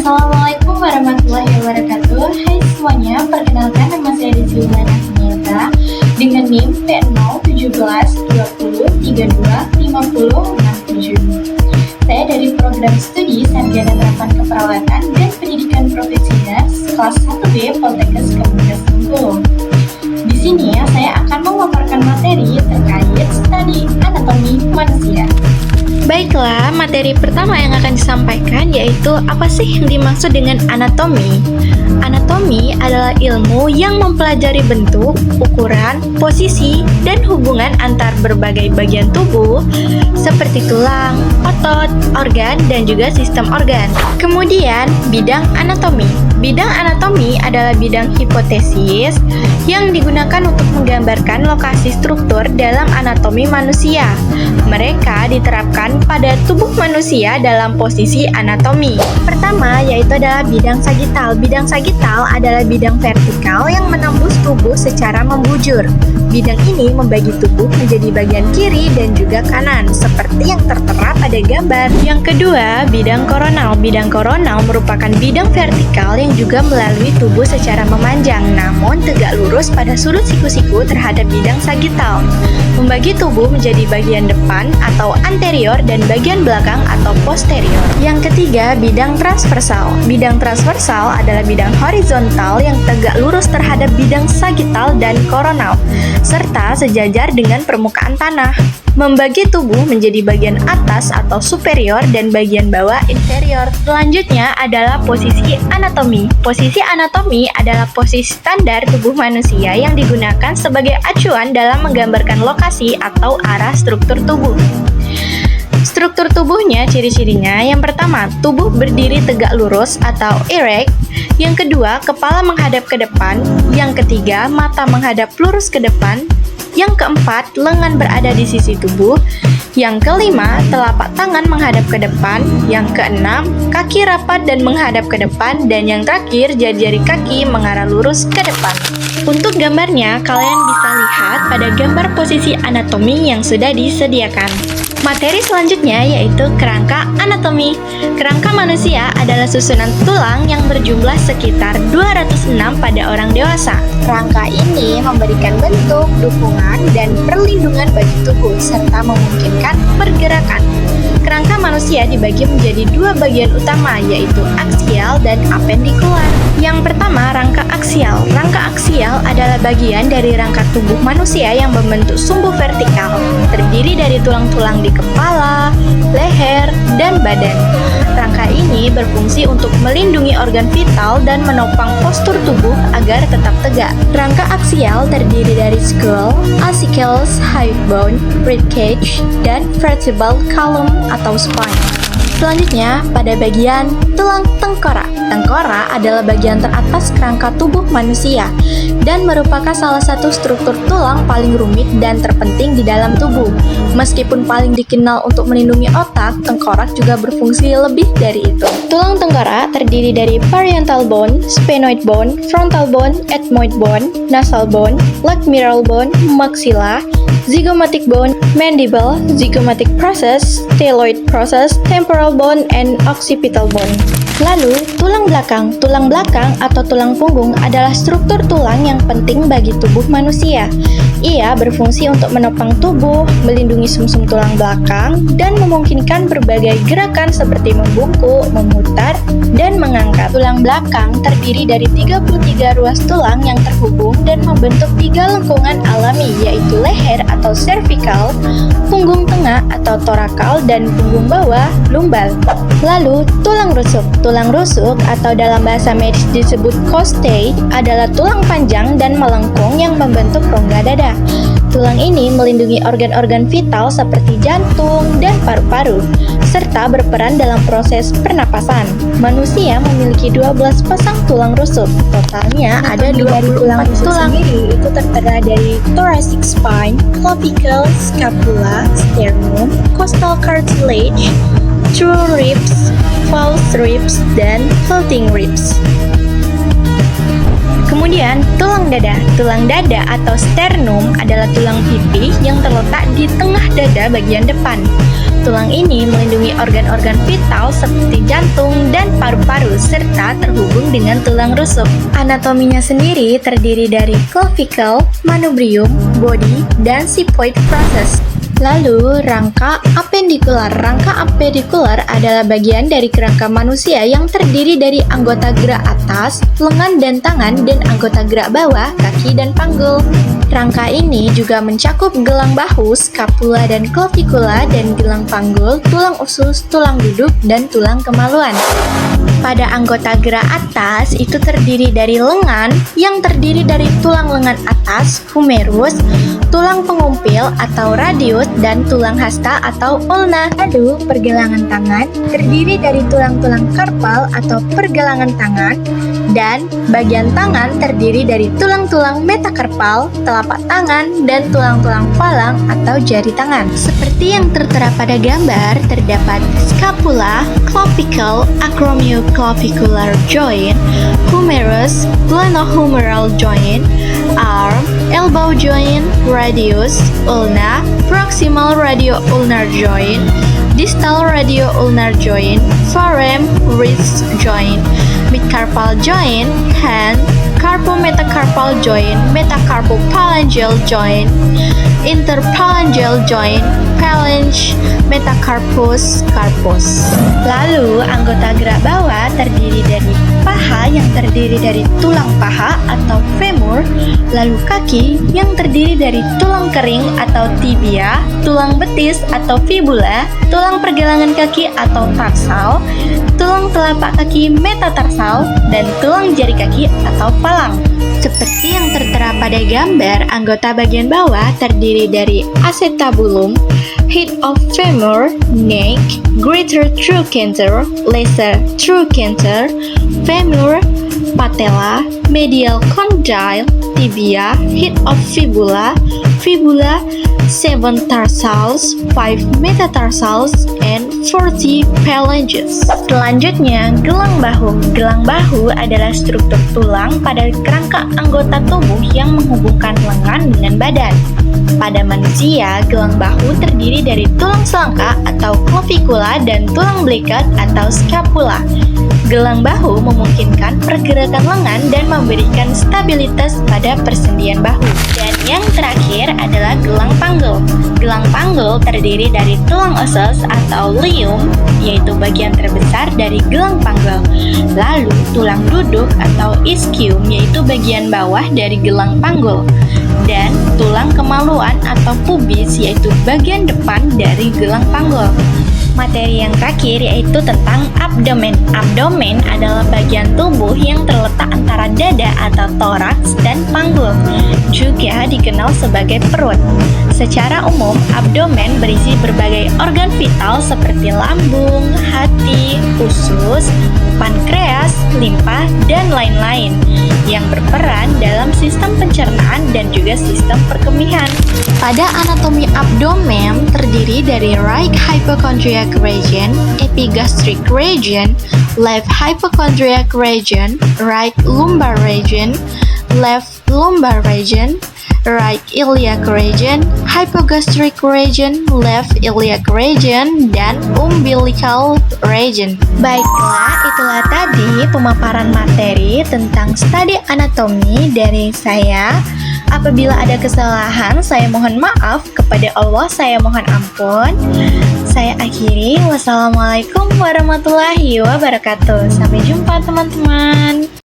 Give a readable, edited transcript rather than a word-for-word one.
Assalamualaikum warahmatullahi wabarakatuh. Hai semuanya, perkenalkan nama saya Rizwana Agneta dengan NIM P01720325067. Saya dari program studi Sarjana Terapan Keperawatan dan Pendidikan Profesi kelas 1B Poltekkes Kabupaten Bengkulu. Di sini saya akan memaparkan materi terkait studi anatomi manusia. Baiklah, materi pertama yang akan disampaikan yaitu apa sih yang dimaksud dengan anatomi? Anatomi adalah ilmu yang mempelajari bentuk, ukuran, posisi, dan hubungan antar berbagai bagian tubuh seperti tulang, otot, organ, dan juga sistem organ. Kemudian, bidang anatomi. Bidang anatomi adalah bidang hipotesis yang digunakan untuk menggambarkan lokasi struktur dalam anatomi manusia. Mereka diterapkan pada tubuh manusia dalam posisi anatomi. Pertama yaitu adalah bidang sagital. Bidang sagital adalah bidang vertikal yang menembus tubuh secara membujur. Bidang ini membagi tubuh menjadi bagian kiri dan juga kanan, seperti yang tertera pada gambar. Yang kedua, bidang koronal. Bidang koronal merupakan bidang vertikal yang juga melalui tubuh secara memanjang, namun tegak lurus pada sudut siku-siku terhadap bidang sagital. Membagi tubuh menjadi bagian depan atau anterior dan bagian belakang atau posterior. Yang ketiga, bidang transversal. Bidang transversal adalah bidang horizontal yang tegak lurus terhadap bidang sagital dan koronal, serta sejajar dengan permukaan tanah. Membagi tubuh menjadi bagian atas atau superior dan bagian bawah inferior. Selanjutnya adalah posisi anatomi. Posisi anatomi adalah posisi standar tubuh manusia yang digunakan sebagai acuan dalam menggambarkan lokasi atau arah struktur tubuh. Struktur tubuhnya, ciri-cirinya: yang pertama, tubuh berdiri tegak lurus atau erect. Yang kedua, kepala menghadap ke depan. Yang ketiga, mata menghadap lurus ke depan. Yang keempat, lengan berada di sisi tubuh. Yang kelima, telapak tangan menghadap ke depan. Yang keenam, kaki rapat dan menghadap ke depan. Dan yang terakhir, jari-jari kaki mengarah lurus ke depan. Untuk gambarnya, kalian bisa lihat pada gambar posisi anatomi yang sudah disediakan. Materi selanjutnya yaitu kerangka anatomi. Kerangka manusia adalah susunan tulang yang berjumlah sekitar 206 pada orang dewasa. Kerangka ini memberikan bentuk, dukungan, dan perlindungan bagi tubuh serta memungkinkan pergerakan. Kerangka manusia dibagi menjadi dua bagian utama, yaitu aksial dan apendikular. Yang pertama, rangka aksial. Rangka aksial adalah bagian dari rangka tubuh manusia yang membentuk sumbu vertikal, terdiri dari tulang-tulang di kepala, leher, dan badan. Rangka ini berfungsi untuk melindungi organ vital dan menopang postur tubuh agar tetap tegak. Rangka aksial terdiri dari skull, ossicles, hip bone, rib cage, dan vertebral column atau spine. Selanjutnya, pada bagian tulang tengkorak. Tengkorak adalah bagian teratas kerangka tubuh manusia dan merupakan salah satu struktur tulang paling rumit dan terpenting di dalam tubuh. Meskipun paling dikenal untuk melindungi otak, tengkorak juga berfungsi lebih dari itu. Tulang tengkorak terdiri dari parietal bone, sphenoid bone, frontal bone, ethmoid bone, nasal bone, lacrimal bone, maxilla, zygomatic bone, mandible, zygomatic process, styloid process, temporal bone, and occipital bone. Lalu, tulang belakang. Tulang belakang atau tulang punggung adalah struktur tulang yang penting bagi tubuh manusia. Ia berfungsi untuk menopang tubuh, melindungi sumsum tulang belakang, dan memungkinkan berbagai gerakan seperti membungkuk, memutar, dan mengangkat. Tulang belakang terdiri dari 33 ruas tulang yang terhubung dan membentuk 3 lengkungan alami, yaitu leher atau cervical, punggung tengah atau thoracal, dan punggung bawah lumbal. Lalu, tulang rusuk. Tulang rusuk atau dalam bahasa medis disebut costate adalah tulang panjang dan melengkung yang membentuk rongga dada. Tulang ini melindungi organ-organ vital seperti jantung dan paru-paru, serta berperan dalam proses pernapasan. Manusia memiliki 12 pasang tulang rusuk. Totalnya ada 24 tulang. Itu tertera dari thoracic spine, clavicle, scapula, sternum, costal cartilage, true ribs, false ribs, dan floating ribs. Kemudian, tulang dada. Tulang dada atau sternum adalah tulang pipih yang terletak di tengah dada bagian depan. Tulang ini melindungi organ-organ vital seperti jantung dan paru-paru serta terhubung dengan tulang rusuk. Anatominya sendiri terdiri dari clavicle, manubrium, body, dan xiphoid process. Lalu, rangka apendikular. Rangka apendikular adalah bagian dari kerangka manusia yang terdiri dari anggota gerak atas, lengan dan tangan, dan anggota gerak bawah, kaki dan panggul. Rangka ini juga mencakup gelang bahu, scapula dan clavicula, dan gelang panggul, tulang usus, tulang duduk, dan tulang kemaluan. Pada anggota gerak atas itu terdiri dari lengan yang terdiri dari tulang lengan atas, humerus, tulang pengumpil atau radius, dan tulang hasta atau ulna. Lalu, pergelangan tangan terdiri dari tulang-tulang karpal atau pergelangan tangan, dan bagian tangan terdiri dari tulang-tulang metakarpal, telapak tangan, dan tulang-tulang falang atau jari tangan. Seperti yang tertera pada gambar, terdapat scapula, clavicle, acromioclavicular joint, humerus, glenohumeral joint, arm, elbow joint, radius, ulna, proximal radio-ulnar joint, distal radio-ulnar joint, forearm, wrist joint, midcarpal joint, hand, carpometacarpal joint, metacarpophalangeal joint, interphalangeal joint, phalange, metacarpus, carpus. Lalu, anggota gerak bawah terdiri dari paha yang terdiri dari tulang paha atau femur, lalu kaki yang terdiri dari tulang kering atau tibia, tulang betis atau fibula, tulang pergelangan kaki atau tarsal, tulang telapak kaki metatarsal, dan tulang jari kaki atau falang. Seperti yang tertera pada gambar, anggota bagian bawah terdiri dari acetabulum, head of femur, neck, greater trochanter, lesser trochanter, femur, patella, medial condyle, tibia, head of fibula, fibula, 7 tarsals, 5 metatarsals, and 40 phalanges. Selanjutnya, gelang bahu. Gelang bahu adalah struktur tulang pada kerangka anggota tubuh yang menghubungkan lengan dengan badan. Pada manusia, gelang bahu terdiri dari tulang selangka atau clavicula dan tulang belikat atau scapula. Gelang bahu memungkinkan pergerakan lengan dan memberikan stabilitas pada persendian bahu. Dan yang terakhir adalah gelang panggul. Gelang panggul terdiri dari tulang osos atau lium, yaitu bagian terbesar dari gelang panggul. Lalu tulang duduk atau ischium, yaitu bagian bawah dari gelang panggul. Dan tulang kemaluan atau pubis, yaitu bagian depan dari gelang panggul. Materi yang terakhir yaitu tentang abdomen. Abdomen adalah bagian tubuh yang terletak antara dada atau toraks dan panggul, juga dikenal sebagai perut. Secara umum, abdomen berisi berbagai organ vital seperti lambung, hati, usus, pankreas, limpa, dan lain-lain yang berperan dalam sistem pencernaan dan juga sistem perkemihan. Pada anatomi abdomen terdiri dari right hypochondriac region, epigastric region, left hypochondriac region, right lumbar region, left lumbar region, right iliac region, hypogastric region, left iliac region, dan umbilical region. Baiklah, itulah tadi pemaparan materi tentang studi anatomi dari saya. Apabila ada kesalahan, saya mohon maaf. Kepada Allah, saya mohon ampun. Saya akhiri. Wassalamualaikum warahmatullahi wabarakatuh. Sampai jumpa teman-teman.